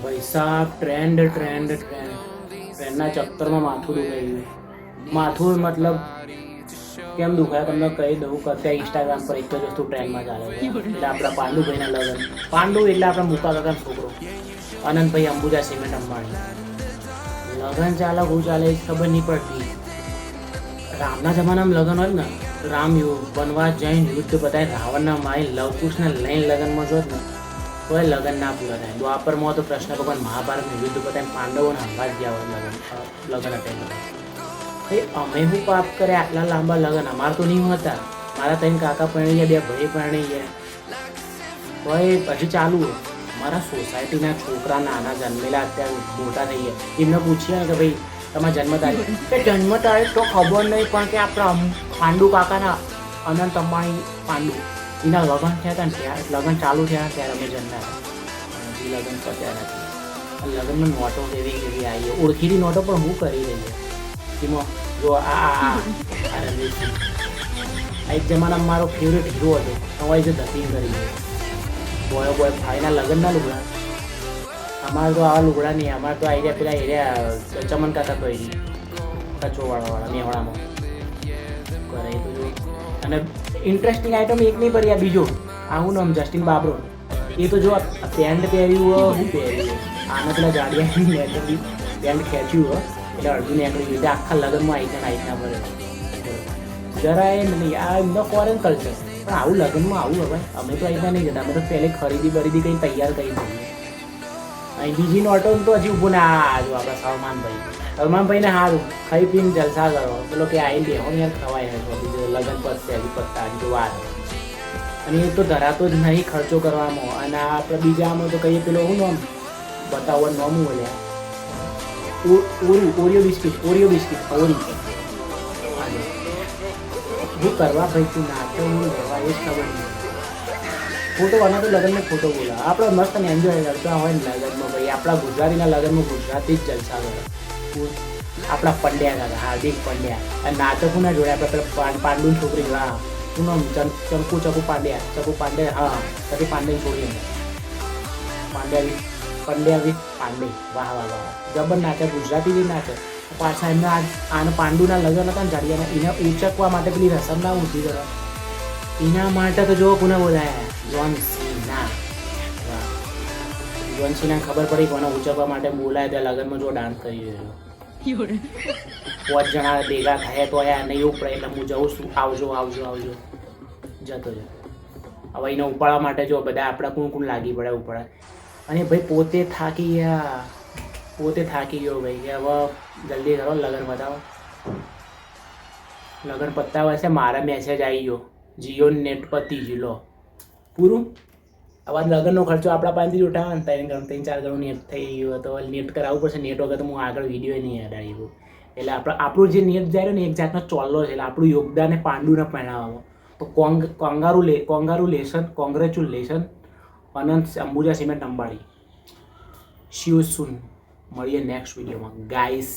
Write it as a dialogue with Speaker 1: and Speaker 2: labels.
Speaker 1: ભાઈ સાહેબ ટ્રેન્ડના ચક્કરમાં માથું દુખાઈ ગયું. માથું મતલબ કેમ દુખાય તમને કહી દઉં કે અત્યારે ઇન્સ્ટાગ્રામ પર એક જ વસ્તુ ટ્રેન્ડમાં ચાલે છે. એટલે આપણા પાંડુભાઈના લગ્ન. પાંડુ એટલે આપણા મુકા કાકાનો છોકરો અનંતભાઈ અંબુજા સિમેન્ટ અંબાણી. લગ્ન ચાલે હું ચાલે એ ખબર નહીં પડતી. રામના જમાનામાં લગ્ન હોય ને, રામ વનવાસ જઈને યુદ્ધ બતાવી રાવણના મારી લવકુશને લઈને લગ્નમાં જોત ને તો એ લગ્ન ના પૂરા થાય. દ્વાપરમાં તો કૃષ્ણ ભગવાન મહાભારતનું યુદ્ધ બતાવીને પાંડવોને હંગાત ગયા હોય લગ્ન અટેન્ડ કરે. ભાઈ અમે શું પાપ કરે આટલા લાંબા લગ્ન? અમારે તો નહીં હોતા. મારા 3 કાકા પરણી ગયા, 2 ભાઈ પરણી ગયા. ભાઈ હજી ચાલુ હોય. મારા સોસાયટીના છોકરા નાના જન્મેલા અત્યારે મોટા થઈ ગયા, એમને પૂછીએ ને કે ભાઈ તમારા જન્મ તારીખ, કે જન્મ તારીખ તો ખબર નહીં, પણ કે આપણા પાંડુ કાકાના અનંત અંબાણી પાંડુ એના લગ્ન થયા હતા ને ત્યારે લગ્ન ચાલુ થયા ત્યારે અમે જન્મ્યા હતા. હજી લગ્ન પત્યા નથી. લગ્નમાં નોટો કેવી કેવી આવી, ઓળખીની નોટો પણ હું કરી રહી છે એમાં. જો આ એક જમાનામાં મારો ફેવરેટ હીરો હતો, હવે જે ધતીન કરી ગયો. બોય ભાઈના લગ્નના લુગડા. અમારે તો આવા લુગડા નહીં, અમારે તો આઈડિયા પેલા એરિયા ચમન કાકા તો એની કચોવાળાવાળા મેવાડામાં કરે તો જો. અને ઇન્ટરેસ્ટિંગ આઈટમ એક નહીં પડી, આ બીજો આવું નામ જસ્ટિન બાબરો. એ તો જો પેન્ટ પહેર્યું હું પહેર્યું આને પેલા જાડિયાની પેન્ટ ખેંચ્યું હોય એટલે અડધું નીકળી ગયું. આખા લગ્નમાં આવી ભરે જરાય નહીં. આ એમનો ફોરેન કલ્ચર. પણ આવું લગ્નમાં આવું હવે અમે તો અહીંના નહીં જતા. અમે તો પહેલે ખરીદી કંઈ તૈયાર કરી દઈએ. અહીં બીજી નોટો તો હજી ઊભું ને આ જો આપણા સલમાનભાઈને સારું ખાઈ પીને જલસા કરો. પેલો કે આવી બેહો યાર ખવાય બીજું લગ્ન પતશે હજી પતતા હજી તો વાર. અને એ તો ધરાતો જ નહીં ખર્ચો કરવામાં. અને આપણે બીજામાં તો કહીએ પેલો હું નામ બતાવવાનું નામ બોલ્યા ઓરિયો બિસ્કિટ ઓરી હું કરવા ભાઈ તું નાચો હું લેવા એ જ ખબર નહીં. ફોટો આના તો લગ્નમાં ફોટો બોલા આપણે મસ્ત ને એન્જોય કરતા હોય ને લગ્નમાં. ભાઈ આપણા ગુજરાતીના લગ્નમાં ગુજરાતી જ જલસા કરે. આપણા પંડ્યા હતા હાર્દિક પંડ્યા. અને નાટકો ના જોડે આપણે પેલા પાંડુની છોકરી હા શું નામ ચકુ પાંડ્યા હા પછી પાંડેની છોકરી પંડ્યા વિથ પાંડે. વાહ વાહ વાહ જબર નાચે, ગુજરાતી બી નાચે. પાછા એમના આને પાંડુના લગ્ન હતા ને જાડિયાના, એને ઉચકવા માટે પેલી રસમ ના ઊંચી કરવા એના માટે તો જો કોને બોલાયા જોન સીના ખબર પડી કોને ઉચકવા માટે બોલાય ત્યાં લગ્નમાં જો ડાન્સ કરી રહ્યો. 5 જણા ભેગા થયા તો યાર નહીં ઉપડે એટલે હું જઉં છું આવજો જતો જ. હવે એને ઉપાડવા માટે જો બધા આપણા કોણ લાગી પડે ઉપાડે. અને ભાઈ પોતે થાકી ગયો ભાઈ કે હવે જલ્દી કરો લગ્ન બતાવો. લગ્ન પતાવે છે મારા મેસેજ આવી ગયો જીઓ નેટ પતી ગયું લો પૂરું. આવા લગ્નનો ખર્ચો આપણા પાસેથી જ ઉઠાવે ને 3-4 ગણું નેટ થઈ ગયું તો નેટ કરાવવું પડશે. નેટ વગર તો હું આગળ વિડીયો નહીં અડાડી. એટલે આપણું જે નેટ જાય ને એક જાતનો ચોલ્લો છે. એટલે આપણું યોગદાન એ પાંડુને પહેણાવવામાં તો કોંગ્રેચ્યુલેશન અનંત અંબુજા સિમેન્ટ અંબાણી. શિવ સુન મળીએ નેક્સ્ટ વિડીયોમાં ગાઈસ.